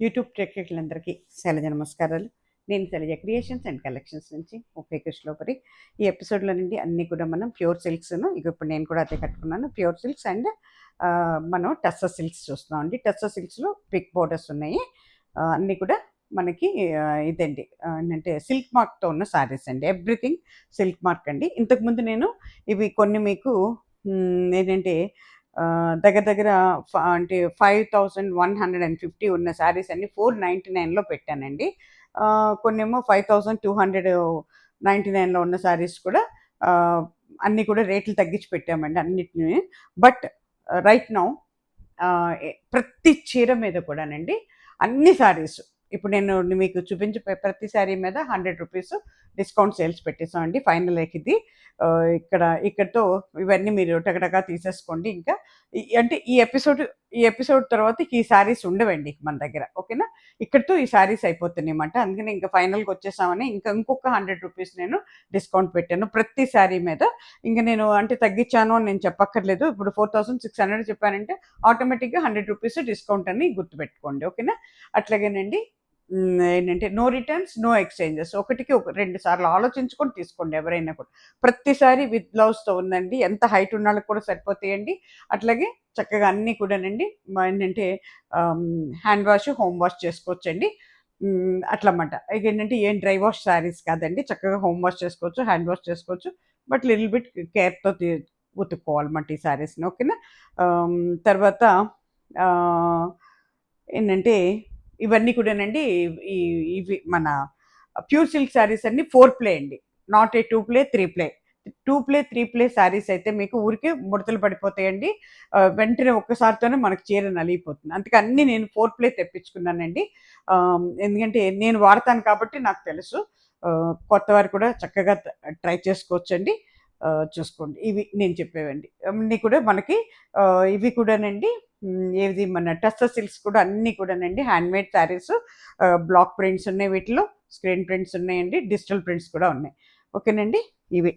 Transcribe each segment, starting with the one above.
YouTube ప్రేక్షకులందరికీ శైలజ నమస్కారాలు. నేను శైలజ క్రియేషన్స్ అండ్ కలెక్షన్స్ నుంచి ముప్పై కృష్ణలోపరి. ఈ ఎపిసోడ్లో నుండి అన్నీ కూడా మనం ప్యూర్ సిల్క్స్ను, ఇక ఇప్పుడు నేను కూడా అదే కట్టుకున్నాను, ప్యూర్ సిల్క్స్ అండ్ మనం టస్సర్ సిల్క్స్ చూస్తున్నాం అండి. టస్సర్ సిల్క్స్లో బిగ్ బోర్డర్స్ ఉన్నాయి. అన్నీ కూడా మనకి ఇదండి ఏంటంటే సిల్క్ మార్క్తో ఉన్న శారీస్ అండి. ఎవ్రీథింగ్ సిల్క్ మార్క్ అండి. ఇంతకుముందు నేను ఇవి కొన్ని మీకు ఏంటంటే దగ్గర దగ్గర అంటే 5150 ఉన్న శారీస్ అన్ని 499లో పెట్టానండి. కొన్నేమో 5299లో ఉన్న శారీస్ కూడా అన్నీ కూడా రేట్లు తగ్గించి పెట్టామండి అన్నిటిని. బట్ రైట్ నౌ ప్రతి చీర మీద కూడానండి అన్ని శారీస్ ఇప్పుడు నేను మీకు చూపించే ప్రతి శారీ మీద 100 రూపీస్ డిస్కౌంట్ సేల్స్ పెట్టేసామండి. ఫైనల్ ఇది ఇక్కడతో ఇవన్నీ మీరు టకటకా తీసేసుకోండి. ఇంకా అంటే ఈ ఎపిసోడ్ తర్వాత ఈ శారీస్ ఉండవండి మన దగ్గర, ఓకేనా? ఇక్కడితో ఈ శారీస్ అయిపోతున్నాయి అన్నమాట. అందుకని ఇంకా ఫైనల్గా వచ్చేసామని ఇంకొక 100 రూపీస్ నేను డిస్కౌంట్ పెట్టాను ప్రతి శారీ మీద. ఇంకా నేను అంటే తగ్గించాను అని నేను చెప్పక్కర్లేదు. ఇప్పుడు 4600 చెప్పానంటే ఆటోమేటిక్గా 100 రూపీస్ డిస్కౌంట్ అని గుర్తుపెట్టుకోండి, ఓకేనా? అట్లాగేనండి ఏంటంటే నో రిటర్న్స్, నో ఎక్స్చేంజెస్. ఒకటికి 2 సార్లు ఆలోచించుకొని తీసుకోండి ఎవరైనా కూడా. ప్రతిసారి విత్ బ్లౌజ్తో ఉందండి. ఎంత హైట్ ఉన్న వాళ్ళకి కూడా సరిపోతాయండి. అట్లాగే చక్కగా అన్నీ కూడానండి ఏంటంటే హ్యాండ్ వాష్, హోమ్ వాష్ చేసుకోవచ్చండి. అట్లన్నమాట. ఇక ఏంటంటే ఏం డ్రై వాష్ శారీస్ కాదండి. చక్కగా హోమ్ వాష్ చేసుకోవచ్చు, హ్యాండ్ వాష్ చేసుకోవచ్చు. బట్ లిటిల్ బిట్ కేర్తో ఉతుక్కోవాలన్నమాట ఈ శారీస్ని, ఓకేనా? తర్వాత ఏంటంటే ఇవన్నీ కూడానండి ఇవి మన ప్యూర్ సిల్క్ శారీస్ అన్ని 4 ప్లే అండి, not a 2 play 3 play. 2 play 3 play saris అయితే మీకు ఊరికే ముడతలు పడిపోతాయండి. వెంటనే ఒక్కసారితోనే మనకు చీర నలిగిపోతుంది. అందుకే అన్నీ నేను 4 ప్లే తెప్పించుకున్నానండి. ఎందుకంటే నేను వాడతాను కాబట్టి నాకు తెలుసు. కొత్త వారు కూడా చక్కగా ట్రై చేసుకోవచ్చండి. చూసుకోండి. ఇవి నేను చెప్పేవండి అన్నీ కూడా మనకి. ఇవి కూడానండి ఏది మన టస్సర్ సిల్క్స్ కూడా అన్నీ కూడానండి హ్యాండ్మేడ్ శారీస్. బ్లాక్ ప్రింట్స్ ఉన్నాయి, వీటిలో స్క్రీన్ ప్రింట్స్ ఉన్నాయండి, డిజిటల్ ప్రింట్స్ కూడా ఉన్నాయి, ఓకేనండి? ఇవి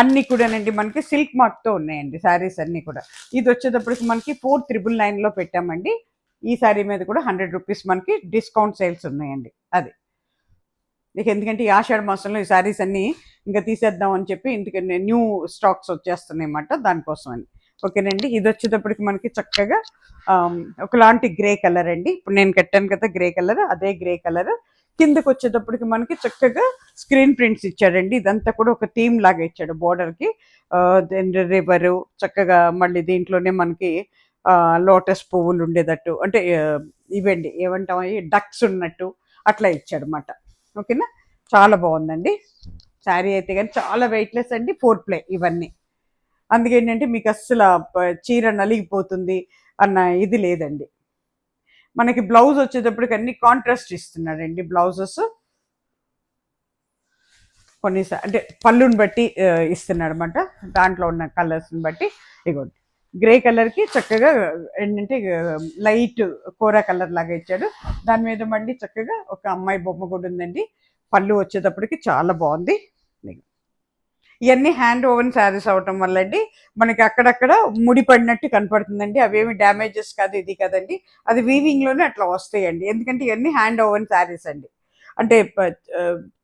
అన్నీ కూడానండి మనకి సిల్క్ మార్క్తో ఉన్నాయండి శారీస్ అన్నీ కూడా. ఇది వచ్చేటప్పటికి మనకి 4999లో పెట్టామండి. ఈ శారీ మీద కూడా 100 రూపీస్ మనకి డిస్కౌంట్ సేల్స్ ఉన్నాయండి. అది ఇక ఎందుకంటే ఈ ఆషాఢ మాసంలో ఈ శారీస్ అన్నీ ఇంకా తీసేద్దాం అని చెప్పి ఇందుకని న్యూ స్టాక్స్ వచ్చేస్తున్నాయి అన్నమాట, దానికోసం అని, ఓకేనండి? ఇది వచ్చేటప్పటికి మనకి చక్కగా ఒకలాంటి గ్రే కలర్ అండి. ఇప్పుడు నేను కట్టాను కదా గ్రే కలర్, అదే గ్రే కలర్. కిందకు వచ్చేటప్పటికి మనకి చక్కగా స్క్రీన్ ప్రింట్స్ ఇచ్చాడండి. ఇదంతా కూడా ఒక థీమ్ లాగా ఇచ్చాడు బోర్డర్కి. రివరు చక్కగా, మళ్ళీ దీంట్లోనే మనకి లోటస్ పువ్వులు ఉండేటట్టు, అంటే ఇవండి ఏమంటాం అవి డక్స్ ఉన్నట్టు అట్లా ఇచ్చాడు అన్నమాట, ఓకేనా? చాలా బాగుందండి శారీ అయితే. కానీ చాలా వెయిట్లెస్ అండి, 4 ప్లే ఇవన్నీ. అందుకేంటంటే మీకు అస్సలు చీర నలిగిపోతుంది అన్న ఇది లేదండి. మనకి బ్లౌజ్ వచ్చేటప్పటికి అన్ని కాంట్రాస్ట్ ఇస్తున్నాడండి బ్లౌజెస్. కొన్ని అంటే పళ్ళుని బట్టి ఇస్తున్నాడు అనమాట, దాంట్లో ఉన్న కలర్స్ని బట్టి. ఇగోండి గ్రే కలర్కి చక్కగా ఏంటంటే లైట్ కోరా కలర్ లాగా ఇచ్చాడు. దాని మీద మళ్ళీ చక్కగా ఒక అమ్మాయి బొమ్మ కూడా ఉందండి. పళ్ళు వచ్చేటప్పటికి చాలా బాగుంది. ఇవన్నీ హ్యాండ్ ఓవెన్ శారీస్ అవటం వల్ల అండి మనకి అక్కడక్కడ ముడిపడినట్టు కనపడుతుందండి. అవేమి డ్యామేజెస్ కాదు, ఇది కదండి, అది వీవింగ్లోనే అట్లా వస్తాయండి. ఎందుకంటే ఇవన్నీ హ్యాండ్ ఓవెన్ శారీస్ అండి, అంటే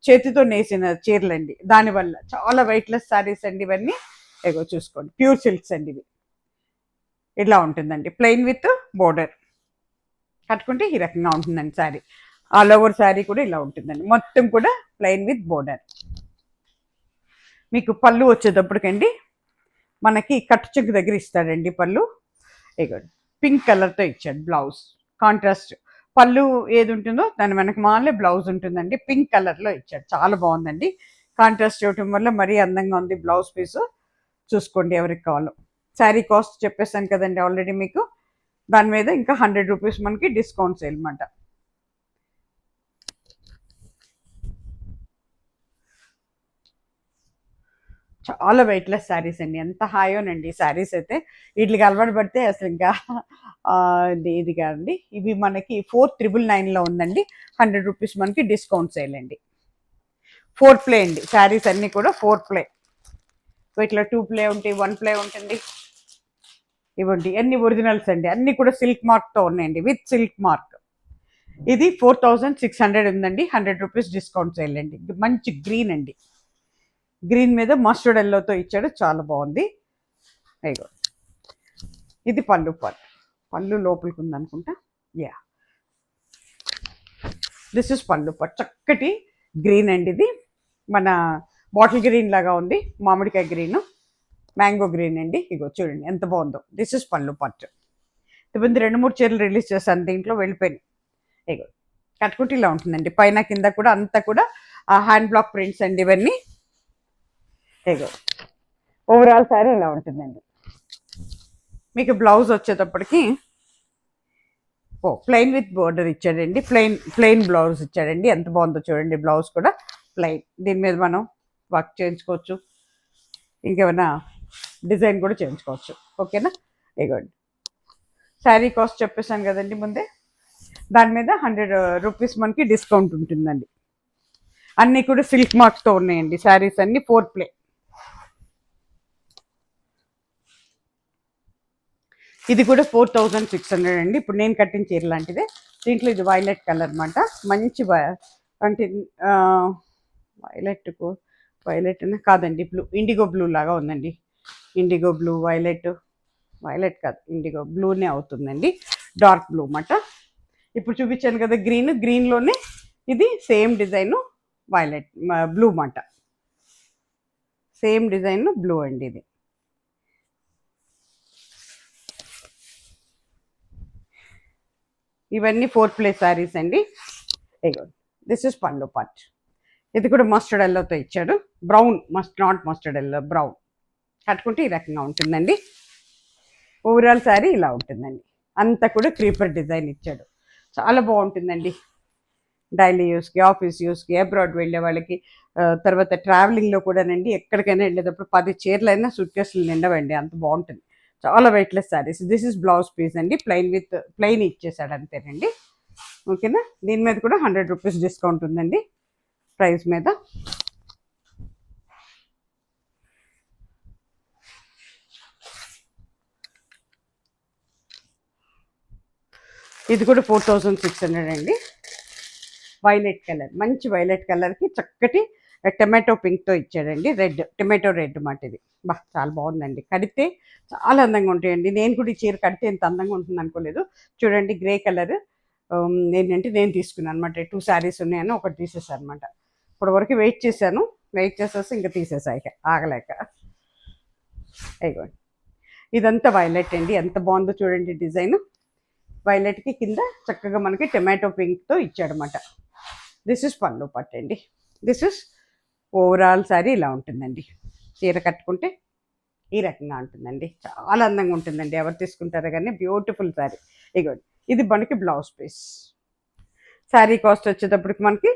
చేతితో నేసిన చీరలండి. దానివల్ల చాలా వెయిట్లెస్ శారీస్ అండి ఇవన్నీ. ఏగో చూసుకోండి, ప్యూర్ సిల్క్స్ అండి ఇవి. ఇట్లా ఉంటుందండి ప్లెయిన్ విత్ బోర్డర్. కట్టుకుంటే ఈ రకంగా ఉంటుందండి శారీ. ఆల్ ఓవర్ శారీ కూడా ఇలా ఉంటుందండి, మొత్తం కూడా ప్లెయిన్ విత్ బోర్డర్. మీకు పళ్ళు వచ్చేటప్పటికండి మనకి కట్టు చెంగు దగ్గర ఇస్తాడండి పళ్ళు. ఇగోండి పింక్ కలర్తో ఇచ్చాడు బ్లౌజ్. కాంట్రాస్ట్ పళ్ళు ఏది ఉంటుందో దాని వెనక మాలే బ్లౌజ్ ఉంటుందండి, పింక్ కలర్లో ఇచ్చాడు. చాలా బాగుందండి. కాంట్రాస్ట్ ఇవ్వటం వల్ల మరీ అందంగా ఉంది బ్లౌజ్ పీసు. చూసుకోండి ఎవరికి కావాలో. శారీ కాస్ట్ చెప్పేస్తాను కదండి ఆల్రెడీ మీకు. దాని మీద ఇంకా 100 రూపీస్ మనకి డిస్కౌంట్ సేల్ అన్నమాట. చాలా వెయిట్లెస్ శారీస్ అండి, ఎంత హాయోనండి శారీస్ అయితే. వీటికి అలవాటు పడితే అసలు ఇంకా ఇది కాదండి. ఇవి మనకి 4999లో ఉందండి, 100 రూపీస్ మనకి డిస్కౌంట్ సేల్ అండి. 4 ప్లే అండి శారీస్ అన్నీ కూడా 4 ప్లే. వీటిలో 2 ప్లే ఉంటాయి, 1 ప్లే ఉంటుంది. ఇవ్వండి అన్ని ఒరిజినల్స్ అండి, అన్నీ కూడా సిల్క్ మార్క్తో ఉన్నాయండి, విత్ సిల్క్ మార్క్. ఇది 4600 ఉందండి. 100 రూపీస్ డిస్కౌంట్ సేల్ అండి. మంచి గ్రీన్ అండి. గ్రీన్ మీద మస్టర్డ్ ఎల్లోతో ఇచ్చాడు, చాలా బాగుంది. అయ్యో, ఇది పళ్ళు పళ్ళు లోపలికి ఉందనుకుంటా. యా, దిస్ ఇస్ పళ్ళు చక్కటి గ్రీన్ అండి. ఇది మన బాటిల్ గ్రీన్ లాగా ఉంది, మామిడికాయ గ్రీన్, మ్యాంగో గ్రీన్ అండి. ఇగో చూడండి ఎంత బాగుందో. దిస్ ఇస్ పళ్ళు పట్టు. ఇంతమంది 2-3 చీరలు రిలీజ్ చేశాను, దీంట్లో వెళ్ళిపోయినాయి. ఇగో కట్టుకుంటే ఇలా ఉంటుందండి. పైన కింద కూడా అంతా కూడా హ్యాండ్ బ్లాక్ ప్రింట్స్ అండి ఇవన్నీ. ఇగో ఓవరాల్ సారీ ఇలా ఉంటుందండి. మీకు బ్లౌజ్ వచ్చేటప్పటికి ప్లెయిన్ విత్ బోర్డర్ ఇచ్చాడండి. ప్లెయిన్ బ్లౌజ్ ఇచ్చాడండి. ఎంత బాగుందో చూడండి. బ్లౌజ్ కూడా ప్లెయిన్, దీని మీద మనం వర్క్ చేయించుకోవచ్చు, ఇంకేమైనా డిజైన్ కూడా చేయించుకోవచ్చు. ఓకేనా? ఇగోండి శారీ కాస్ట్ చెప్పేసాను కదండి ముందే. దాని మీద 100 రూపీస్ మనకి డిస్కౌంట్ ఉంటుందండి. అన్నీ కూడా సిల్క్ మార్క్తో ఉన్నాయండి శారీస్ అన్ని. 4 ప్లే. ఇది కూడా 4600 అండి. ఇప్పుడు నేను కట్టిన చీర లాంటిదే. దీంట్లో ఇది వైలెట్ కలర్ అనమాట. మంచి అంటే వైలెట్ కాదండి, బ్లూ, ఇండిగో బ్లూ లాగా ఉందండి. ఇండిగో బ్లూ, వైలెట్ కాదు, ఇండిగో బ్లూనే అవుతుందండి. డార్క్ బ్లూ అన్నమాట. ఇప్పుడు చూపించాను కదా గ్రీన్లోనే ఇది సేమ్ డిజైన్ వైలెట్ బ్లూ అన్నమాట. సేమ్ డిజైన్ బ్లూ అండి. ఇది ఇవన్నీ 4 ప్లే శారీస్ అండి. దిస్ ఇస్ పళ్ళు పార్ట్. ఇది కూడా మస్టర్డ్ ఎల్లోతో ఇచ్చాడు. Brown, not mustard yellow, brown. కట్టుకుంటే ఈ రకంగా ఉంటుందండి. ఓవరాల్ శారీ ఇలా ఉంటుందండి. అంతా కూడా క్రీపర్ డిజైన్ ఇచ్చాడు, చాలా బాగుంటుందండి. డైలీ యూస్కి, ఆఫీస్ యూస్కి, అబ్రాడ్ వెళ్ళే వాళ్ళకి, తర్వాత ట్రావెలింగ్లో కూడానండి. ఎక్కడికైనా వెళ్ళేటప్పుడు 10 చీరలైనా సూట్ కేసులు నిండవండి, అంత బాగుంటుంది. చాలా weightless saris. This is blouse piece అండి. ప్లెయిన్ ఇచ్చేసాడు అంతేనండి. ఓకేనా? దీని మీద కూడా 100 రూపీస్ డిస్కౌంట్ ఉందండి ప్రైస్ మీద. ఇది కూడా 4600 అండి. వైలెట్ కలర్, మంచి వైలెట్ కలర్కి చక్కటి టమాటో పింక్తో ఇచ్చాడండి. టమాటో రెడ్ మాట. ఇది చాలా బాగుందండి. కడితే చాలా అందంగా ఉంటాయండి. నేను కూడా ఈ చీర కడితే ఎంత అందంగా ఉంటుంది అనుకోలేదు. చూడండి గ్రే కలర్ ఏంటంటే నేను తీసుకున్నాను అనమాట. 2 శారీస్ ఉన్నాయని ఒకటి తీసేసాను అనమాట. ఇప్పుడు వరకు వెయిట్ చేసేసి ఇంకా తీసేసాయి ఆగలేక. అయిపోయింది. ఇదంతా వైలెట్ అండి. ఎంత బాగుందో చూడండి డిజైన్. వైలెట్కి కింద చక్కగా మనకి టమాటో పింక్తో ఇచ్చాడనమాట. దిస్ ఇస్ పళ్ళు పట్టు అండి. దిస్ ఇస్ ఓవరాల్ శారీ ఇలా ఉంటుందండి. చీర కట్టుకుంటే ఈ రకంగా ఉంటుందండి. చాలా అందంగా ఉంటుందండి. ఎవరు తీసుకుంటారో కానీ బ్యూటిఫుల్ శారీ. ఇగోండి ఇది మనకి బ్లౌజ్ పీస్. శారీ కాస్ట్ వచ్చేటప్పటికి మనకి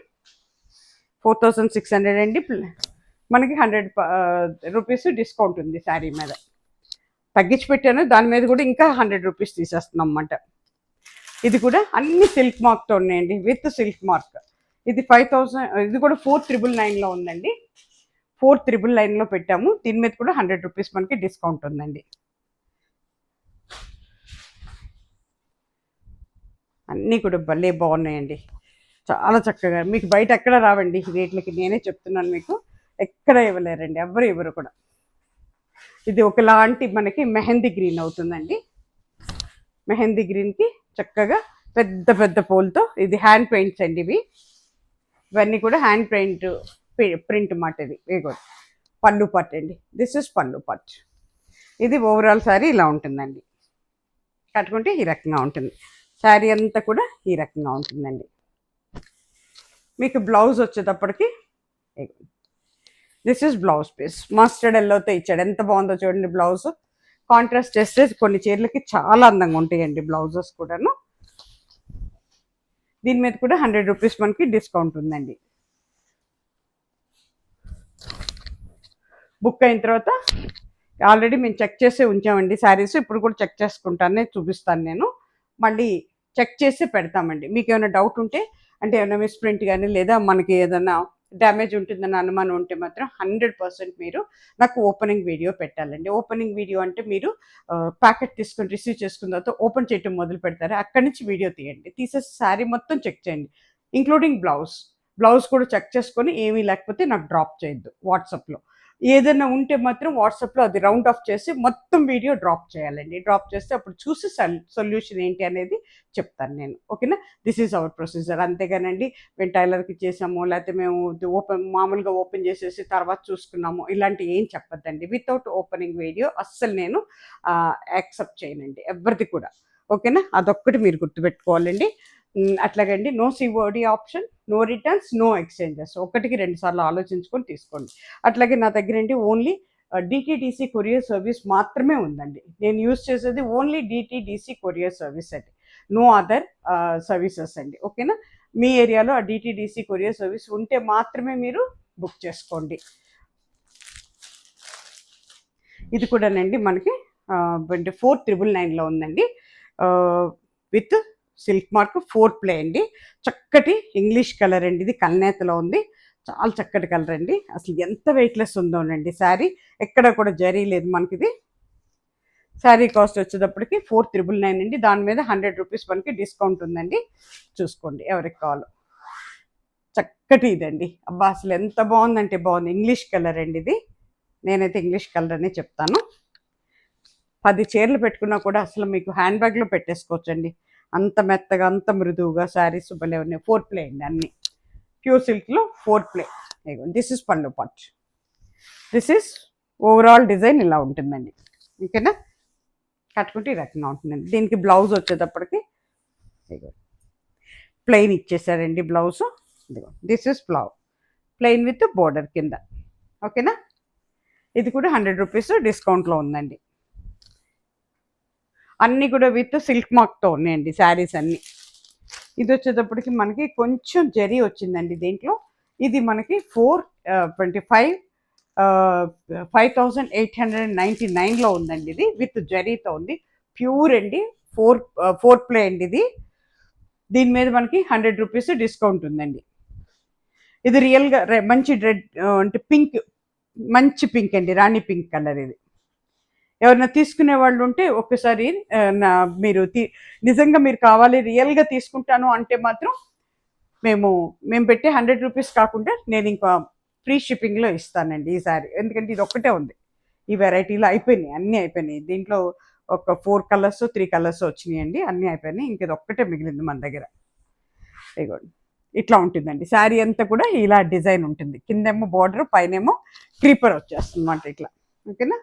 4600 అండి. మనకి 100 రూపీస్ డిస్కౌంట్ ఉంది శారీ మీద. తగ్గించి పెట్టాను, దాని మీద కూడా ఇంకా 100 రూపీస్ తీసేస్తున్నాం అన్నమాట. ఇది కూడా అన్ని సిల్క్ మార్క్తో ఉన్నాయండి, విత్ సిల్క్ మార్క్. ఇది 5000. ఇది కూడా 4999లో ఉందండి. 4999లో పెట్టాము. దీని మీద కూడా 100 రూపీస్ మనకి డిస్కౌంట్ ఉందండి. అన్నీ కూడా భలే బాగున్నాయండి, చాలా చక్కగా. మీకు బయట ఎక్కడ రావండి ఈ రేట్లకి, నేనే చెప్తున్నాను మీకు. ఎక్కడ ఇవ్వలేరండి, ఎవ్వరు ఇవ్వరు కూడా. ఇది ఒకలాంటి మనకి మెహందీ గ్రీన్ అవుతుందండి. మెహందీ గ్రీన్కి చక్కగా పెద్ద పెద్ద పూలతో. ఇది హ్యాండ్ పెయింట్స్ అండి. ఇవన్నీ కూడా హ్యాండ్ ప్రింట్ మాట. ఇది కూడా పళ్ళు పట్టు అండి. దిస్ ఇస్ పళ్ళు పట్టు. ఇది ఓవరాల్ శారీ ఇలా ఉంటుందండి. కట్టుకుంటే ఈ రకంగా ఉంటుంది. శారీ అంతా కూడా ఈ రకంగా ఉంటుందండి. మీకు బ్లౌజ్ వచ్చేటప్పటికి this is blouse piece. Mustard ఎల్లోతో ఇచ్చాడు. ఎంత బాగుందో చూడండి బ్లౌజ్. కాంట్రాస్ట్ చేస్తే కొన్ని చీరలకి చాలా అందంగా ఉంటాయండి బ్లౌజెస్ కూడాను. దీని మీద కూడా 100 రూపీస్ మనకి డిస్కౌంట్ ఉందండి. బుక్ అయిన తర్వాత ఆల్రెడీ మేము చెక్ చేసి ఉంచామండి శారీస్. ఇప్పుడు కూడా చెక్ చేసుకుంటానే చూపిస్తాను నేను. మళ్ళీ చెక్ చేసి పెడతామండి. మీకు ఏమైనా డౌట్ ఉంటే, అంటే ఏమైనా మిస్ప్రింట్ కానీ, లేదా మనకి ఏదైనా డ్యామేజ్ ఉంటుందని అనుమానం ఉంటే మాత్రం 100% మీరు నాకు ఓపెనింగ్ వీడియో పెట్టాలండి. ఓపెనింగ్ వీడియో అంటే మీరు ప్యాకెట్ తీసుకొని రిసీవ్ చేసుకున్న తర్వాత ఓపెన్ చేయటం మొదలు పెడతారు. అక్కడి నుంచి వీడియో తీయండి. తీసేసి శారీ మొత్తం చెక్ చేయండి. Including blouse. బ్లౌజ్ కూడా చెక్ చేసుకొని ఏమీ లేకపోతే నాకు డ్రాప్ చేయొద్దు వాట్సాప్‌లో. ఏదైనా ఉంటే మాత్రం వాట్సాప్‌లో అది రౌండ్ ఆఫ్ చేసి మొత్తం వీడియో డ్రాప్ చేయాలండి. డ్రాప్ చేస్తే అప్పుడు చూసి సొల్యూషన్ ఏంటి అనేది చెప్తాను నేను. ఓకేనా? This is our procedure. అంతేగానండి మేము టైలర్‌కి ఇచ్చేసాము, లేకపోతే మేము మామూలుగా ఓపెన్ చేసేసి తర్వాత చూసుకున్నాము, ఇలాంటివి ఏం చెప్పొద్దండి. వితౌట్ ఓపెనింగ్ వీడియో అస్సలు నేను యాక్సెప్ట్ చేయనండి ఎవరిది కూడా. ఓకేనా? అదొక్కటి మీరు గుర్తుపెట్టుకోవాలండి. అట్లాగండి no COD option, no returns, no exchanges. ఒకటికి 2 సార్లు ఆలోచించుకొని తీసుకోండి. అట్లాగే నా దగ్గరేంటి ఓన్లీ డిటీడీసీ కొరియర్ సర్వీస్ మాత్రమే ఉందండి. నేను యూజ్ చేసేది ఓన్లీ డిటీడీసీ కొరియర్ సర్వీస్ అండి. నో అదర్ సర్వీసెస్ అండి. ఓకేనా? మీ ఏరియాలో ఆ డిటీడీసీ కొరియర్ సర్వీస్ ఉంటే మాత్రమే మీరు బుక్ చేసుకోండి. ఇది కూడానండి మనకి 4,999లో ఉందండి. విత్ సిల్క్ మార్క్ 4 ప్లే అండి. చక్కటి ఇంగ్లీష్ కలర్ అండి. ఇది కల్నేతలో ఉంది. చాలా చక్కటి కలర్ అండి. అసలు ఎంత వెయిట్లెస్ ఉందోనండి శారీ. ఎక్కడ కూడా జరీ లేదు మనకిది. శారీ కాస్ట్ వచ్చేటప్పటికి 4,999 అండి. దాని మీద 100 రూపీస్ మనకి డిస్కౌంట్ ఉందండి. చూసుకోండి ఎవరికి కావాలో. చక్కటి ఇదండి. అబ్బా అసలు ఎంత బాగుందంటే బాగుంది. ఇంగ్లీష్ కలర్ అండి ఇది. నేనైతే ఇంగ్లీష్ కలర్ అనే చెప్తాను. 10 చీరలు పెట్టుకున్నా కూడా అసలు మీకు హ్యాండ్ బ్యాగ్లో పెట్టేసుకోవచ్చండి. అంత మెత్తగా అంత మృదువుగా శారీస్ భలే ఉన్నాయి. 4 ప్లే అండి అన్ని. ప్యూర్ సిల్క్లో 4 ప్లే. దిస్ ఇస్ పళ్ళు part. This is overall design ఇలా ఉంటుందండి. ఓకేనా? కట్టుకుంటే ఈ రకంగా ఉంటుందండి. దీనికి బ్లౌజ్ వచ్చేటప్పటికి ప్లెయిన్ ఇచ్చేసారండి బ్లౌజ్. ఇదిగో this is plain with border కింద. ఓకేనా? ఇది కూడా 100 రూపీస్ డిస్కౌంట్లో ఉందండి. అన్నీ కూడా విత్ సిల్క్ మార్క్తో ఉన్నాయండి శారీస్ అన్నీ. ఇది వచ్చేటప్పటికి మనకి కొంచెం జరీ వచ్చిందండి దీంట్లో. ఇది మనకి 5,899లో ఉందండి. ఇది విత్ జరీతో ఉంది. ప్యూర్ అండి. 4 ప్లే అండి ఇది. దీని మీద మనకి 100 రూపీస్ డిస్కౌంట్ ఉందండి. ఇది రియల్గా మంచి రెడ్ అంటే పింక్, మంచి పింక్ అండి. రాణి పింక్ కలర్ ఇది. ఎవరైనా తీసుకునే వాళ్ళు ఉంటే ఒక్కసారి మీరు నిజంగా మీరు కావాలి రియల్గా తీసుకుంటాను అంటే మాత్రం మేము పెట్టే 100 రూపీస్ కాకుండా నేను ఇంకా ఫ్రీ షిప్పింగ్లో ఇస్తానండి ఈసారి. ఎందుకంటే ఇది ఒక్కటే ఉంది. ఈ వెరైటీలో అయిపోయినాయి, అన్నీ అయిపోయినాయి. దీంట్లో ఒక 4 కలర్స్ 3 కలర్స్ వచ్చినాయండి. అన్నీ అయిపోయినాయి. ఇంక ఇది ఒక్కటే మిగిలింది మన దగ్గర. ఇదిగోండి ఇట్లా ఉంటుందండి. శారీ అంతా కూడా ఇలా డిజైన్ ఉంటుంది. కిందేమో బార్డర్, పైనేమో క్రీపర్ వచ్చేస్తుంది అన్నమాట ఇట్లా. ఓకేనా?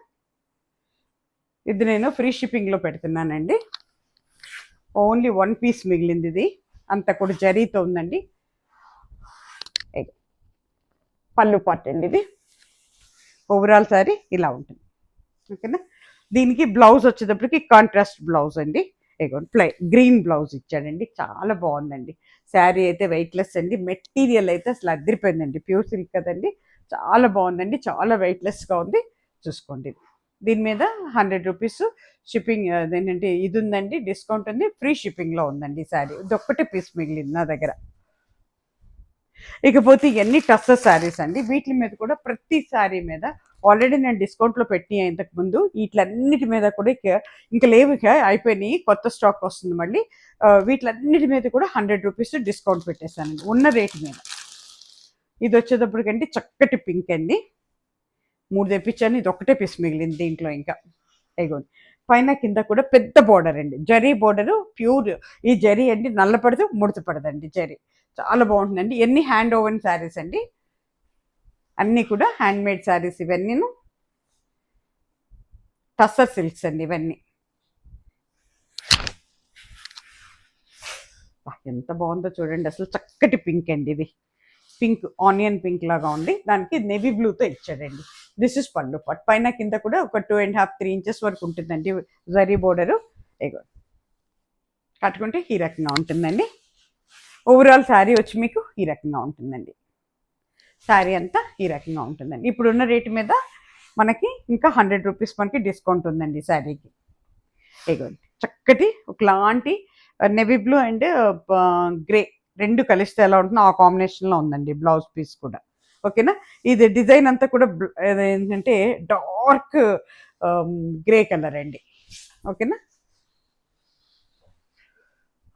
ఇది నేను ఫ్రీ షిప్పింగ్లో పెడుతున్నానండి. ఓన్లీ 1 పీస్ మిగిలింది. ఇది అంతా కూడా జరీతో ఉందండి. పళ్ళు పార్ట్ అండి ఇది. ఓవరాల్ శారీ ఇలా ఉంటుంది. ఓకేనా? దీనికి బ్లౌజ్ వచ్చేటప్పటికి కాంట్రాస్ట్ బ్లౌజ్ అండి. గ్రీన్ బ్లౌజ్ ఇచ్చాడండి. చాలా బాగుందండి. శారీ అయితే వెయిట్లెస్ అండి. మెటీరియల్ అయితే అసలు అదిరిపోయిందండి. ప్యూర్ సిల్క్ కదండి. చాలా బాగుందండి. చాలా వెయిట్లెస్గా ఉంది. చూసుకోండి. దీని మీద 100 రూపీస్ షిప్పింగ్ అదేంటంటే ఇది ఉందండి. డిస్కౌంట్ ఉంది. ఫ్రీ షిప్పింగ్లో ఉందండి శారీ. ఇది ఒక్కటే పీస్ మిగిలింది నా దగ్గర. ఇకపోతే ఇవన్నీ టస్సర్ శారీస్ అండి. వీటి మీద కూడా ప్రతి శారీ మీద ఆల్రెడీ నేను డిస్కౌంట్లో పెట్టినాయి ఇంతకుముందు. వీటిలన్నిటి మీద కూడా ఇంకా లేవు, ఇక అయిపోయినాయి. కొత్త స్టాక్ వస్తుంది మళ్ళీ. వీటిలన్నిటి మీద కూడా 100 రూపీస్ డిస్కౌంట్ పెట్టేశానండి ఉన్న రేటు మీద. ఇది వచ్చేటప్పటికంటే చక్కటి పింక్ అండి. 3 తెప్పించాను. ఇది ఒక్కటే పీస్ మిగిలింది దీంట్లో ఇంకా. ఇగోండి పైన కింద కూడా పెద్ద బోర్డర్ అండి. Zari border pure. ఈ జరీ అండి నల్లపడదు, ముడత పడదండి జరీ. చాలా బాగుంటుందండి. ఎన్ని హ్యాండ్ ఓవెన్ శారీస్ అండి. అన్నీ కూడా హ్యాండ్ మేడ్ శారీస్ ఇవన్నీను. టస్సర్ సిల్క్స్ అండి ఇవన్నీ. ఎంత బాగుందో చూడండి. అసలు చక్కటి పింక్ అండి ఇది. పింక్, ఆనియన్ పింక్ లాగా ఉంది. దానికి నేవీ బ్లూతో ఇచ్చాడండి. దిస్ ఇస్ పళ్ళు పాట్. పైన కింద కూడా ఒక 2.5-3 ఇంచెస్ వరకు ఉంటుందండి జరీ బోర్డరు. కట్టుకుంటే ఈ రకంగా ఉంటుందండి. ఓవరాల్ శారీ వచ్చి మీకు ఈ రకంగా ఉంటుందండి. శారీ అంతా ఈ రకంగా ఉంటుందండి. ఇప్పుడున్న రేటు మీద మనకి ఇంకా 100 రూపీస్ మనకి డిస్కౌంట్ ఉందండి శారీకి. చక్కటి ఒకలాంటి నెవీ బ్లూ అండ్ గ్రే 2 కలిస్తే ఎలా ఉంటుందో ఆ కాంబినేషన్లో ఉందండి బ్లౌజ్ పీస్ కూడా. ఓకేనా. ఇది డిజైన్ అంతా కూడా ఏంటంటే డార్క్ గ్రే కలర్ అండి. ఓకేనా.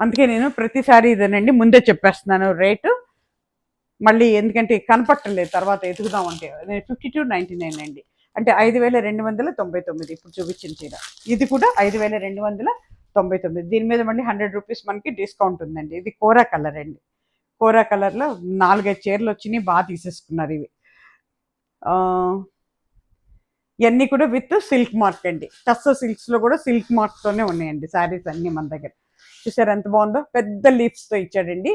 అందుకే నేను ప్రతిసారి ఇదేనండి ముందే చెప్పేస్తున్నాను రేటు, మళ్ళీ ఎందుకంటే కనపట్టలేదు తర్వాత ఎతుకుదామంటే. 52.99 అండి, అంటే 5299 ఇప్పుడు చూపించిన చీర. ఇది కూడా 5299. దీని మీద మళ్ళీ 100 రూపీస్ మనకి డిస్కౌంట్ ఉందండి. ఇది కోరా కలర్ అండి. కోరా కలర్లో 4-5 చీరలు వచ్చినాయి, బాగా తీసేసుకున్నారు ఇవి. ఇవన్నీ కూడా విత్ సిల్క్ మార్క్ అండి. టస్సర్ సిల్క్స్లో కూడా సిల్క్ మార్క్తోనే ఉన్నాయండి శారీస్ అన్నీ మన దగ్గర. చూసారు ఎంత బాగుందో, పెద్ద లీవ్స్తో ఇచ్చాడండి,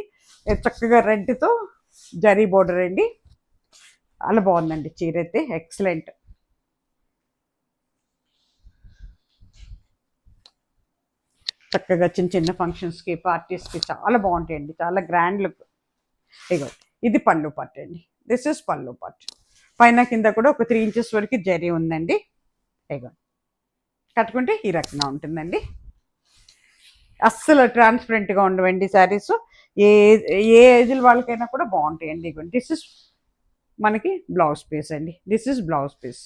చక్కగా రెడ్తో జరీ బోర్డర్ అండి. అలా బాగుందండి చీర అయితే, ఎక్సలెంట్. చక్కగా చిన్న చిన్న ఫంక్షన్స్కి పార్టీస్కి చాలా బాగుంటాయండి, చాలా గ్రాండ్ లుక్. ఇగో ఇది పళ్ళు పార్ట్ అండి, దిస్ ఇస్ పళ్ళు పార్ట్. పైన కింద కూడా ఒక 3 ఇంచెస్ వరకు జరీ ఉందండి. ఇగో కట్టుకుంటే ఈ రకంగా ఉంటుందండి. అస్సలు ట్రాన్స్పరెంట్గా ఉండవండి శారీస్. ఏ ఏ ఏజ్ల వాళ్ళకైనా కూడా బాగుంటాయండి. ఇగో దిస్ ఇస్ మనకి బ్లౌజ్ పీస్ అండి, దిస్ ఇస్ బ్లౌజ్ పీస్.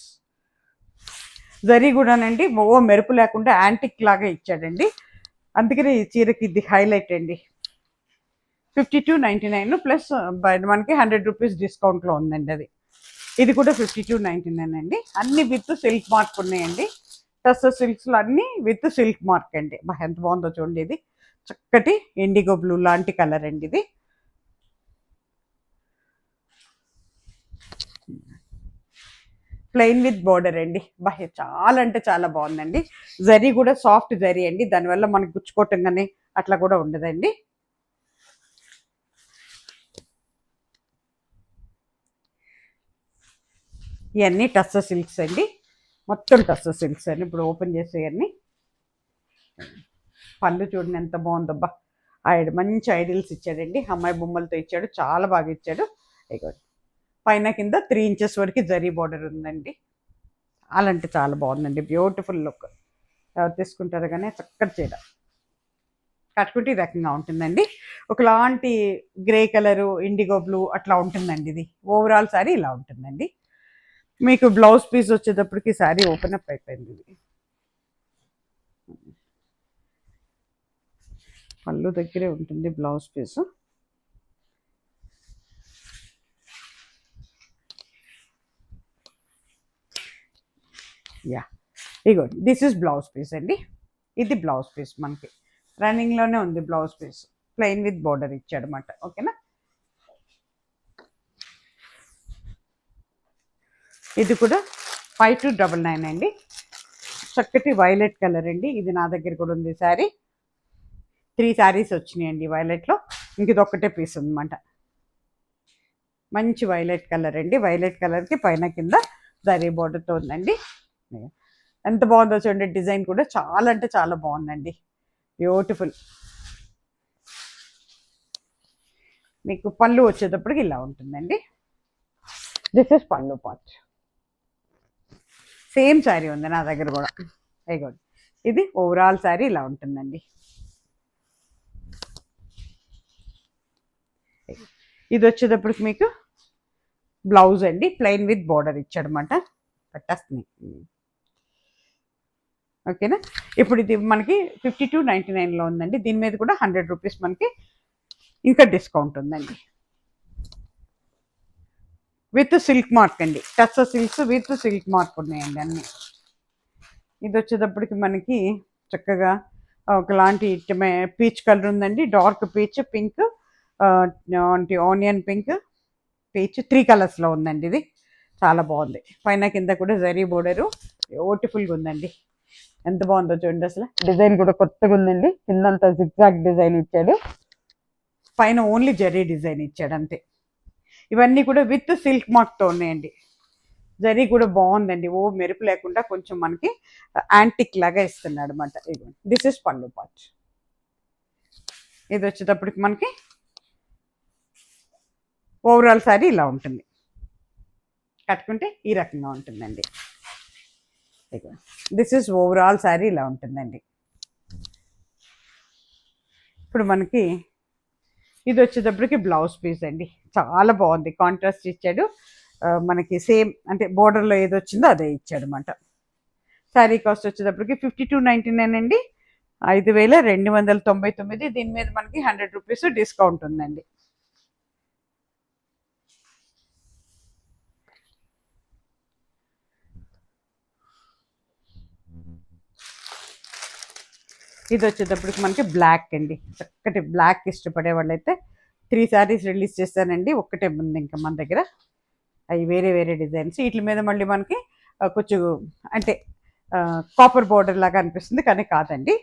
జరీ కూడానండి ఓ మెరుపు లేకుండా యాంటిక్ లాగా ఇచ్చాడండి, అందుకనే ఈ చీరకి ఇది హైలైట్ అండి. 52.99 ప్లస్ మనకి 100 రూపీస్ డిస్కౌంట్లో ఉందండి అది. ఇది కూడా 52.99 అండి. అన్ని విత్ సిల్క్ మార్క్ ఉన్నాయండి. టస్సర్ సిల్క్స్లో అన్ని విత్ సిల్క్ మార్క్ అండి. ఎంత బాగుందో చూడండి, ఇది చక్కటి ఇండిగో బ్లూ లాంటి కలర్ అండి. ఇది ప్లెయిన్ విత్ బోర్డర్ అండి. చాలా అంటే చాలా బాగుందండి. జరీ కూడా సాఫ్ట్ జరీ అండి, దానివల్ల మనకు గుచ్చుకోవటం కానీ అట్లా కూడా ఉండదండి. ఇవన్నీ టస్సర్ సిల్క్స్ అండి, మొత్తం టస్సర్ సిల్క్స్ అండి. ఇప్పుడు ఓపెన్ చేసేవన్నీ. పళ్ళు చూడండి ఎంత బాగుందబ్బా, మంచి ఐడియల్స్ ఇచ్చాడండి, అమ్మాయి బొమ్మలతో ఇచ్చాడు, చాలా బాగా ఇచ్చాడు. పైన కింద 3 ఇంచెస్ వరకు జరీ బార్డర్ ఉందండి. చాలా అంటే చాలా బాగుందండి, బ్యూటిఫుల్ లుక్. ఎవరు తీసుకుంటారు కానీ చక్కటి చీర కట్టుకుంటే ఈ రకంగా ఉంటుందండి. ఒకలాంటి గ్రే కలరు, ఇండిగో బ్లూ అట్లా ఉంటుందండి. ఇది ఓవరాల్ శారీ ఇలా ఉంటుందండి. మీకు బ్లౌజ్ పీస్ వచ్చేటప్పటికి శారీ ఓపెన్ అప్ అయిపోయింది. ఇది పళ్ళు దగ్గరే ఉంటుంది బ్లౌజ్ పీస్. యా ఇగో దిస్ ఇస్ బ్లౌజ్ పీస్ అండి. ఇది బ్లౌజ్ పీస్ మనకి రన్నింగ్లోనే ఉంది blouse piece, plain with border ఇచ్చాడనమాట. ఓకేనా. ఇది కూడా 5299 అండి. చక్కటి వైలెట్ కలర్ అండి, ఇది నా దగ్గర కూడా ఉంది శారీ. 3 శారీస్ వచ్చినాయండి వైలెట్లో, ఇంక ఇది ఒక్కటే పీస్ ఉందన్నమాట. మంచి వైలెట్ కలర్ అండి, వైలెట్ కలర్కి పైన కింద జరీ బోర్డర్తో ఉందండి. ఎంత బాగుందో చూడండి, డిజైన్ కూడా చాలా అంటే చాలా బాగుందండి, బ్యూటిఫుల్. మీకు పళ్ళు వచ్చేటప్పటికి ఇలా ఉంటుందండి. దిస్ ఇస్ పళ్ళు పార్ట్. సేమ్ శారీ ఉంది నా దగ్గర కూడా. అయిగోండి ఇది ఓవరాల్ శారీ ఇలా ఉంటుందండి. ఇది వచ్చేటప్పటికి మీకు బ్లౌజ్ అండి, ప్లెయిన్ విత్ బోర్డర్ ఇచ్చాడనమాట, పట్టేస్తుంది. ఓకేనా. ఇప్పుడు ఇది మనకి 52.99లో ఉందండి. దీని మీద కూడా 100 రూపీస్ మనకి ఇంకా డిస్కౌంట్ ఉందండి. విత్ సిల్క్ మార్క్ అండి, tussar silks with silk mark ఉన్నాయండి అన్నీ. ఇది వచ్చేటప్పటికి మనకి చక్కగా ఒకలాంటి పీచ్ కలర్ ఉందండి, dark peach, pink, onion pink, peach, 3 కలర్స్లో ఉందండి. ఇది చాలా బాగుంది. పైన కింద కూడా జరీ బోర్డరు బ్యూటిఫుల్గా ఉందండి. ఎంత బాగుందో చూడండి, అసలు డిజైన్ కూడా కొత్తగా ఉందండి. కిందంతా జిగ్జాగ్ డిజైన్ ఇచ్చాడు, పైన ఓన్లీ జరీ డిజైన్ ఇచ్చాడు అంతే. ఇవన్నీ కూడా విత్ సిల్క్ మార్క్తో ఉన్నాయండి. జరీ కూడా బాగుందండి, ఓ మెరుపు లేకుండా కొంచెం మనకి యాంటిక్ లాగా ఇస్తున్నాడు అనమాట. దిస్ ఇస్ పళ్ళు పార్ట్. ఇది వచ్చేటప్పటికి మనకి ఓవరాల్ శారీ ఇలా ఉంటుంది, కట్టుకుంటే ఈ రకంగా ఉంటుందండి. దిస్ ఇస్ ఓవరాల్ శారీ ఇలా ఉంటుందండి. ఇప్పుడు మనకి ఇది వచ్చేటప్పటికి బ్లౌజ్ పీస్ అండి, చాలా బాగుంది, కాంట్రాస్ట్ ఇచ్చాడు. మనకి సేమ్ అంటే బోర్డర్లో ఏది వచ్చిందో అదే ఇచ్చాడనమాట. శారీ కాస్ట్ వచ్చేటప్పటికి 52.99 అండి, 5299. దీని మీద మనకి 100 రూపీస్ డిస్కౌంట్ ఉందండి. ఇది వచ్చేటప్పటికి మనకి బ్లాక్ అండి, చక్కటి బ్లాక్ ఇష్టపడే వాళ్ళైతే 3 శారీస్ రిలీజ్ చేస్తానండి. ఒక్కటే ఉంది ఇంకా మన దగ్గర, అవి వేరే వేరే డిజైన్స్. వీటి మీద మళ్ళీ మనకి కొంచెం అంటే కాపర్ బోర్డర్ లాగా అనిపిస్తుంది, కానీ కాదండి,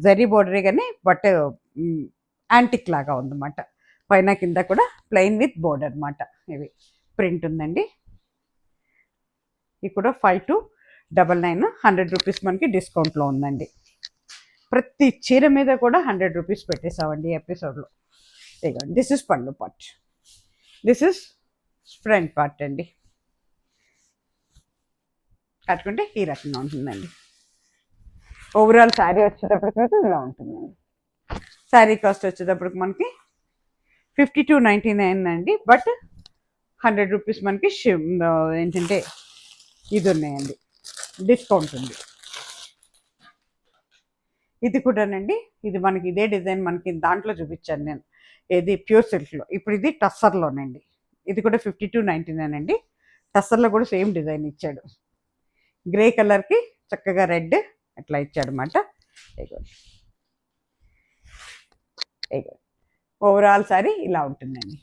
జరీ బోర్డరే, కానీ బట్ యాంటిక్ లాగా ఉందన్నమాట. పైన కింద కూడా ప్లెయిన్ విత్ బోర్డర్ అనమాట. ఇవి ప్రింట్ ఉందండి. ఇది కూడా 5299, 100 రూపీస్ మనకి డిస్కౌంట్లో ఉందండి. ప్రతి చీర మీద కూడా 100 రూపీస్ పెట్టేసామండి ఎపిసోడ్లో. ఇదిగోండి, దిస్ ఇస్ పళ్ళు part, this is front part అండి. కట్టుకుంటే ఈ రకంగా ఉంటుందండి. ఓవరాల్ శారీ వచ్చేటప్పటికి ఇలా ఉంటుందండి. శారీ కాస్ట్ వచ్చేటప్పటికి మనకి 52.99 అండి, బట్ 100 రూపీస్ మనకి ఏంటంటే ఇది ఉన్నాయండి, డిస్కౌంట్ ఉంది. ఇది కూడానండి, ఇది మనకి ఇదే డిజైన్ మనకి దాంట్లో చూపించాను నేను, ఏది ప్యూర్ సిల్క్లో. ఇప్పుడు ఇది టస్సర్లోనండి. ఇది కూడా 52.99 అండి. టస్సర్లో కూడా సేమ్ డిజైన్ ఇచ్చాడు, గ్రే కలర్కి చక్కగా రెడ్ అట్లా ఇచ్చాడు అనమాట. ఓవరాల్ సారీ ఇలా ఉంటుందండి.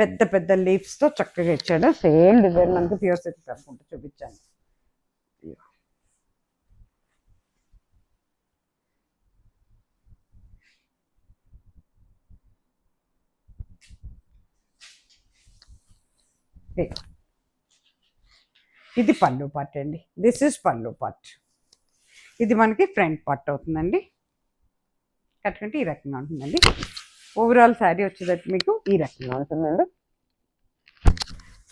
పెద్ద పెద్ద లీవ్స్తో చక్కగా ఇచ్చాడు, సేమ్ డిజైన్ మనకి ప్యూర్ సిల్క్ అనుకుంటూ చూపించాను. ఇది పళ్ళు పార్ట్ అండి, దిస్ ఇస్ పళ్ళు పార్ట్. ఇది మనకి ఫ్రంట్ పార్ట్ అవుతుందండి. కట్టుకుంటే ఈ రకంగా ఉంటుందండి. ఓవరాల్ శారీ వచ్చేటట్టు మీకు ఈ రకంగా ఉంటుందండి.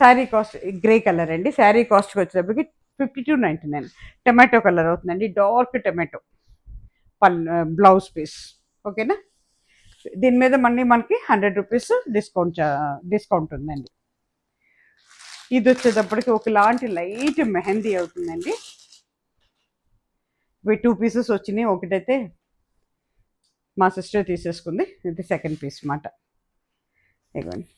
శారీ కాస్ట్ గ్రే కలర్ అండి. శారీ కాస్ట్కి వచ్చేటప్పటికి 52.99. టమాటో కలర్ అవుతుందండి, డార్క్ టమాటో బ్లౌజ్ పీస్. ఓకేనా, దీని మీద మళ్ళీ మనకి 100 రూపీస్ డిస్కౌంట్ ఉందండి. ఇది వచ్చేటప్పటికి ఒకలాంటి లైట్ మెహందీ అవుతుందండి. ఇవి 2 పీసెస్ వచ్చినాయి, ఒకటైతే మా సిస్టర్ తీసేసుకుంది, ఇది సెకండ్ పీస్ మాట. ఇవ్వండి,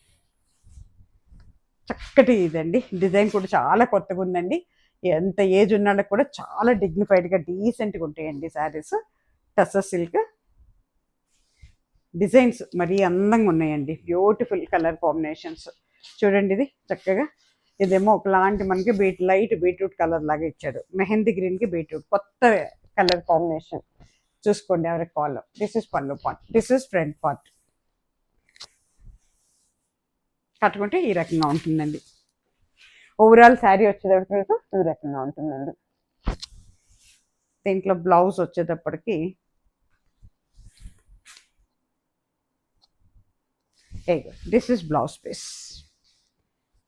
చక్కటి ఇదండి, డిజైన్ కూడా చాలా కొత్తగా ఉందండి. ఎంత ఏజ్ ఉన్నాళ్ళకి కూడా చాలా డిగ్నిఫైడ్గా డీసెంట్గా ఉంటాయండి శారీస్. టస్సర్ సిల్క్ డిజైన్స్ మరీ అందంగా ఉన్నాయండి, బ్యూటిఫుల్ కలర్ కాంబినేషన్స్. చూడండి, ఇది చక్కగా, ఇదేమో ఒకలాంటి మనకి లైట్ బీట్రూట్ కలర్ లాగా ఇచ్చాడు, మెహందీ గ్రీన్కి బీట్రూట్, కొత్త కలర్ కాంబినేషన్. చూసుకోండి ఎవరికి కావాలో. దిస్ ఇస్ పళ్ళు part, this is front part. కట్టుకుంటే ఈ రకంగా ఉంటుందండి. ఓవరాల్ శారీ వచ్చేటప్పటికి ఈ రకంగా ఉంటుందండి. దీంట్లో బ్లౌజ్ వచ్చేటప్పటికి దిస్ ఇస్ బ్లౌజ్ పీస్,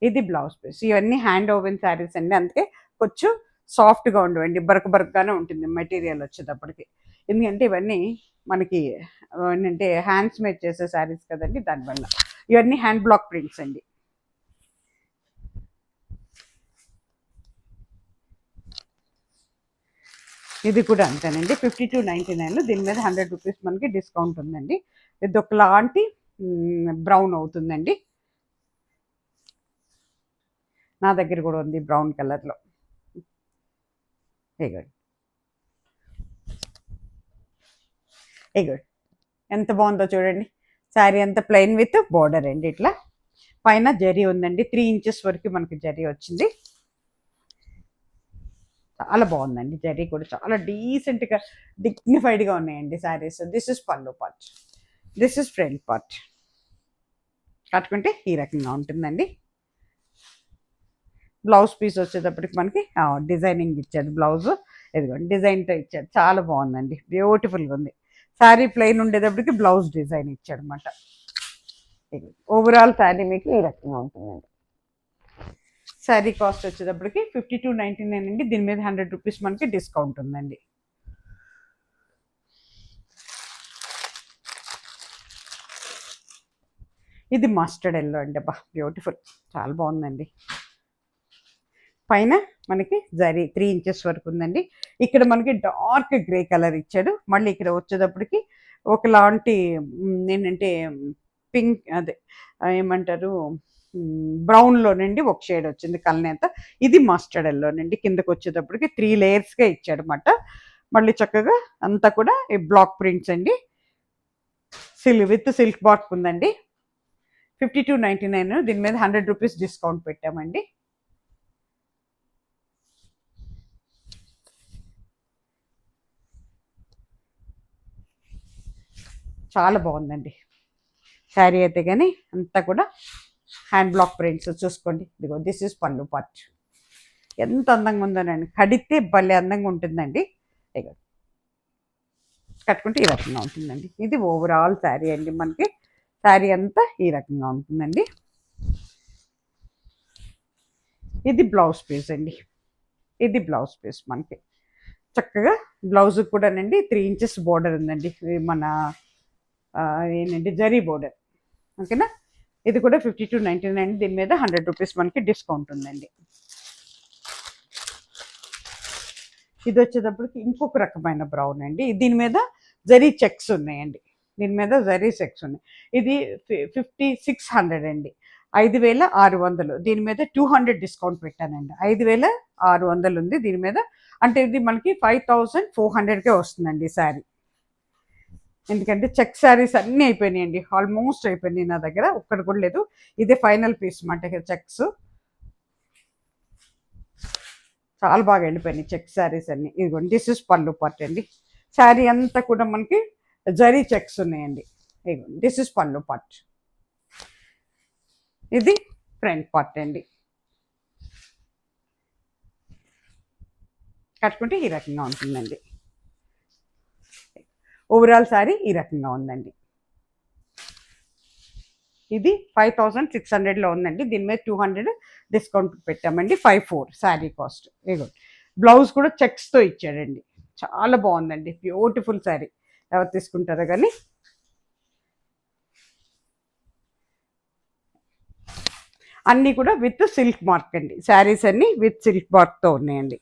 ఇది బ్లౌజ్ పీస్. ఇవన్నీ హ్యాండ్ ఓవెన్ శారీస్ అండి, అందుకే కొంచెం సాఫ్ట్గా ఉండవండి, బరకగానే ఉంటుంది మెటీరియల్ వచ్చేటప్పటికి. ఎందుకంటే ఇవన్నీ మనకి ఏంటంటే హ్యాండ్స్ మేడ్ చేసే శారీస్ కదండి, దానివల్ల. ఇవన్నీ హ్యాండ్ బ్లాక్ ప్రింట్స్ అండి. ఇది కూడా అంతేనండి, 52.99. దీని మీద 100 రూపీస్ మనకి డిస్కౌంట్ ఉందండి. ఇది ఒకలాంటి బ్రౌన్ అవుతుందండి, నా దగ్గర కూడా ఉంది బ్రౌన్ కలర్లో. గుడ్, ఎంత బాగుందో చూడండి. శారీ అంతా ప్లెయిన్ విత్ బోర్డర్ అండి, ఇట్లా పైన జరీ ఉందండి, 3 ఇంచెస్ వరకు మనకి జరీ వచ్చింది. చాలా బాగుందండి, జరీ కూడా చాలా డీసెంట్గా డిగ్నిఫైడ్గా ఉన్నాయండి శారీస్. దిస్ ఇస్ పళ్ళు part, this is front part. కట్టుకుంటే ఈ రకంగా ఉంటుందండి. బ్లౌజ్ పీస్ వచ్చేటప్పటికి మనకి డిజైనింగ్ ఇచ్చాడు బ్లౌజ్, ఇదిగోండి డిజైన్తో ఇచ్చాడు, చాలా బాగుందండి, బ్యూటిఫుల్గా ఉంది. శారీ ప్లెయిన్ ఉండేటప్పటికి బ్లౌజ్ డిజైన్ ఇచ్చాడు అనమాట. ఓవరాల్ శారీ మీకు ఈ రకంగా ఉంటుందండి. శారీ కాస్ట్ వచ్చేటప్పటికి 52.99 అండి. దీని మీద 100 రూపీస్ మనకి డిస్కౌంట్ ఉందండి. ఇది మస్టర్డ్ ఎల్లో అండి. అబ్బా బ్యూటిఫుల్, చాలా బాగుందండి. పైన మనకి జరీ 3 ఇంచెస్ వరకు ఉందండి. ఇక్కడ మనకి డార్క్ గ్రే కలర్ ఇచ్చాడు. మళ్ళీ ఇక్కడ వచ్చేటప్పటికి ఒకలాంటి ఏంటంటే పింక్, అదే ఏమంటారు, బ్రౌన్లోనండి ఒక షేడ్ వచ్చింది కలనేత. ఇది మస్టర్డ్ ఎల్లోనండి. కిందకి వచ్చేటప్పటికి 3 లేయర్స్గా ఇచ్చాడనమాట. మళ్ళీ చక్కగా అంతా కూడా ఈ బ్లాక్ ప్రింట్స్ అండి. విత్ సిల్క్ బార్క్ ఉందండి. 52.99. దీని మీద 100 రూపీస్ డిస్కౌంట్ పెట్టామండి. చాలా బాగుందండి శారీ అయితే. కానీ అంతా కూడా హ్యాండ్ బ్లాక్ ప్రింట్స్ చూసుకోండి. ఇదిగో దిస్ ఇస్ పళ్ళు పార్ట్. ఎంత అందంగా ఉందోనండి, కడితే భలే అందంగా ఉంటుందండి. ఇదిగో కట్టుకుంటే ఈ రకంగా ఉంటుందండి. ఇది ఓవరాల్ శారీ అండి. మనకి శారీ అంతా ఈ రకంగా ఉంటుందండి. ఇది బ్లౌజ్ పీస్ అండి. ఇది బ్లౌజ్ పీస్ మనకి చక్కగా బ్లౌజ్ కూడానండి 3 ఇంచెస్ బోర్డర్ ఉందండి. మన ఏంటంటే జరీ బోర్డర్. ఓకేనా. ఇది కూడా 52.99. దీని మీద 100 రూపీస్ మనకి డిస్కౌంట్ ఉందండి. ఇది వచ్చేటప్పటికి ఇంకొక రకమైన బ్రౌన్ అండి. దీని మీద జరీ చెక్స్ ఉన్నాయండి. దీని మీద జరీ చెక్స్ ఉన్నాయి. ఇది 5600 అండి. 5600. దీని మీద 200 డిస్కౌంట్ పెట్టానండి. 5600 ఉంది దీని మీద. అంటే ఇది మనకి 5400కే వస్తుందండి ఈ శారీ. ఎందుకంటే చెక్ శారీస్ అన్నీ అయిపోయినాయండి, ఆల్మోస్ట్ అయిపోయినాయి. నా దగ్గర ఒక్కటి కూడా లేదు. ఇదే ఫైనల్ పీస్ అన్నమాట. చెక్స్ చాలా బాగా వెళ్ళిపోయినాయి చెక్ శారీస్ అన్ని. ఇదిగోండి దిస్ ఇస్ పళ్ళు పార్ట్ అండి. శారీ అంతా కూడా మనకి జరీ చెక్స్ ఉన్నాయండి. ఇదిగోండి దిస్ ఇస్ పళ్ళు పార్ట్. ఇది ఫ్రంట్ పార్ట్ అండి. కట్టుకుంటే ఈ రకంగా ఉంటుందండి. ఓవరాల్ శారీ ఈ రకంగా ఉందండి. ఇది 5600లో ఉందండి. దీని మీద 200 డిస్కౌంట్ పెట్టామండి. 54 శారీ కాస్ట్. ఇదిగోండి బ్లౌజ్ కూడా చెక్స్తో ఇచ్చాడండి. చాలా బాగుందండి, బ్యూటిఫుల్ శారీ. ఎవరు తీసుకుంటారో కానీ. అన్నీ కూడా విత్ సిల్క్ మార్క్ అండి. శారీస్ అన్నీ విత్ సిల్క్ మార్క్తో ఉన్నాయండి.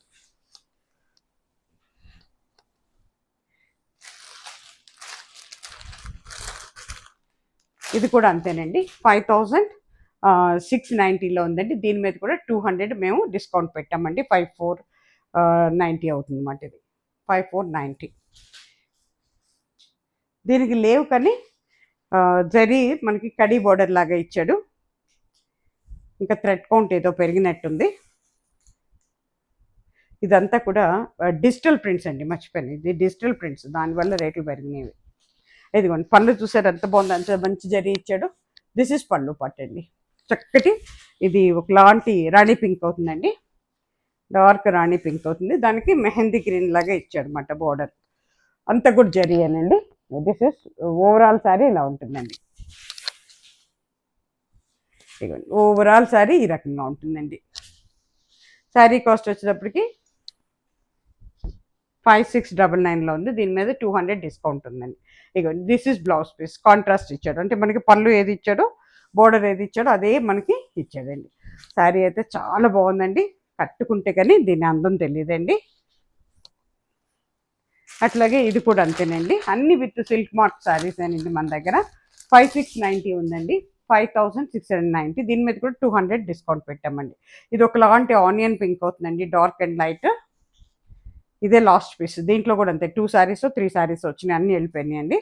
ఇది కూడా అంతేనండి. 5690లో ఉందండి. దీని మీద కూడా 200 మేము డిస్కౌంట్ పెట్టామండి. 5490 అవుతుంది అన్నమాట. ఇది 5490. దీనికి లేవు కానీ జరీ మనకి కడీ బోర్డర్ లాగా ఇచ్చాడు. ఇంకా థ్రెడ్ కౌంట్ ఏదో పెరిగినట్టుంది. ఇదంతా కూడా డిజిటల్ ప్రింట్స్ అండి. మర్చిపోయాను, ఇది డిజిటల్ ప్రింట్స్, దానివల్ల రేట్లు పెరిగినవి. ఇదిగోండి పళ్ళు చూసారు ఎంత బాగుంది, అంత మంచి జరీ ఇచ్చాడు. దిస్ ఇస్ పళ్ళు పార్ట్ అండి. చక్కటి ఇది ఒకలాంటి రాణి పింక్ అవుతుందండి. డార్క్ రాణి పింక్ అవుతుంది. దానికి మెహందీ గ్రీన్ లాగా ఇచ్చాడు అన్నమాట బోర్డర్. అంతా కూడా జరీ అనండి. దిస్ ఇస్ ఓవరాల్ శారీ ఇలా ఉంటుందండి. ఇదిగోండి ఓవరాల్ శారీ ఈ రకంగా ఉంటుందండి. శారీ కాస్ట్ వచ్చేటప్పటికి 5699లో ఉంది. దీని మీద 200 డిస్కౌంట్ ఉందండి. ఇదిగోండి this is blouse piece. Contrast ఇచ్చాడు. అంటే మనకి పళ్ళు ఏది ఇచ్చాడో, బోర్డర్ ఏది ఇచ్చాడో అదే మనకి ఇచ్చాడండి. శారీ అయితే చాలా బాగుందండి. కట్టుకుంటే కానీ దీని అందం తెలియదండి. అట్లాగే ఇది కూడా అంతేనండి. అన్ని విత్ సిల్క్ మార్క్ శారీస్ అనేది మన దగ్గర. 5690 ఉందండి. 5690. దీని మీద కూడా 200 డిస్కౌంట్ పెట్టామండి. ఇది ఒకలాంటి ఆనియన్ పింక్ అవుతుందండి, డార్క్ అండ్ లైట్. ఇదే లాస్ట్ పీస్. దీంట్లో కూడా అంతే 2 శారీస్ 3 శారీస్ వచ్చినాయి, అన్నీ వెళ్ళిపోయినాయి అండి.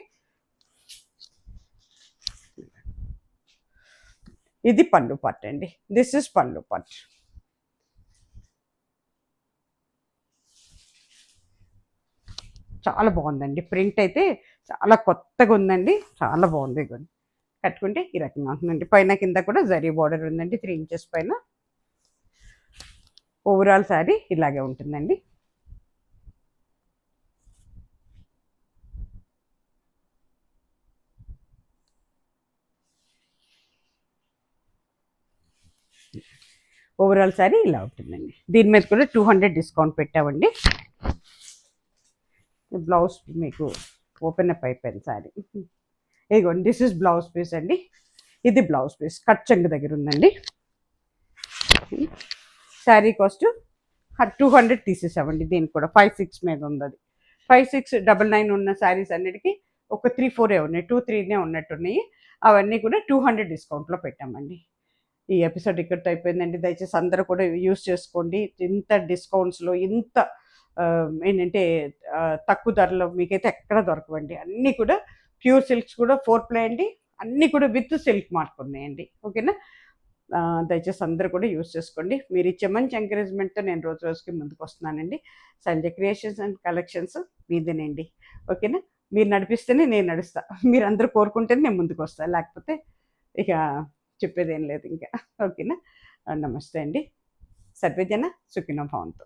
ఇది పళ్ళు పార్ట్ అండి. దిస్ ఇస్ పళ్ళు పార్ట్. చాలా బాగుందండి. ప్రింట్ అయితే చాలా కొత్తగా ఉందండి. చాలా బాగుంది. ఇదిగోండి కట్టుకుంటే ఈ రకంగా ఉంటుందండి. పైన కింద కూడా జరీ బార్డర్ ఉందండి 3 ఇంచెస్ పైన. ఓవరాల్ శారీ ఇలాగే ఉంటుందండి. ఓవరాల్ శారీ ఇలా ఉంటుందండి. దీని మీద కూడా 200 డిస్కౌంట్ పెట్టామండి. బ్లౌజ్ మీకు ఓపెన్ అప్ అయిపోయింది శారీ. ఇదిగోండి దిస్ ఇస్ బ్లౌజ్ పీస్ అండి. ఇది బ్లౌజ్ పీస్ కట్ చెంగు దగ్గర ఉందండి. శారీ కాస్ట్ 200 తీసేసామండి. దీనికి కూడా 5-6 మీద ఉంది. అది 5699 ఉన్న శారీస్ అన్నిటికీ ఒక 3-4 ఉన్నాయి, 2-3 ఉన్నట్టున్నాయి. అవన్నీ కూడా 200 డిస్కౌంట్లో పెట్టామండి. ఈ ఎపిసోడ్ ఇక్కడితో అయిపోయిందండి. దయచేసి అందరూ కూడా యూస్ చేసుకోండి. ఇంత డిస్కౌంట్స్లో ఇంత ఏంటంటే తక్కువ ధరలో మీకైతే ఎక్కడ దొరకవండి. అన్నీ కూడా ప్యూర్ సిల్క్స్ కూడా 4 ప్లే అండి. అన్నీ కూడా విత్ సిల్క్ మార్క్ ఉన్నాయండి. ఓకేనా? దయచేసి అందరూ కూడా యూస్ చేసుకోండి. మీరు ఇచ్చే మంచి ఎంకరేజ్మెంట్తో నేను రోజు రోజుకి ముందుకు వస్తున్నానండి. సంజయ్ క్రియేషన్స్ అండ్ కలెక్షన్స్ మీదేనండి. ఓకేనా? మీరు నడిపిస్తేనే నేను నడుస్తా. మీరందరూ కోరుకుంటేనే నేను ముందుకు వస్తాను, లేకపోతే ఇక చెప్పేదేం లేదు ఇంకా. ఓకేనా? నమస్తే అండి. సర్వేజన సుఖినో భవంతు.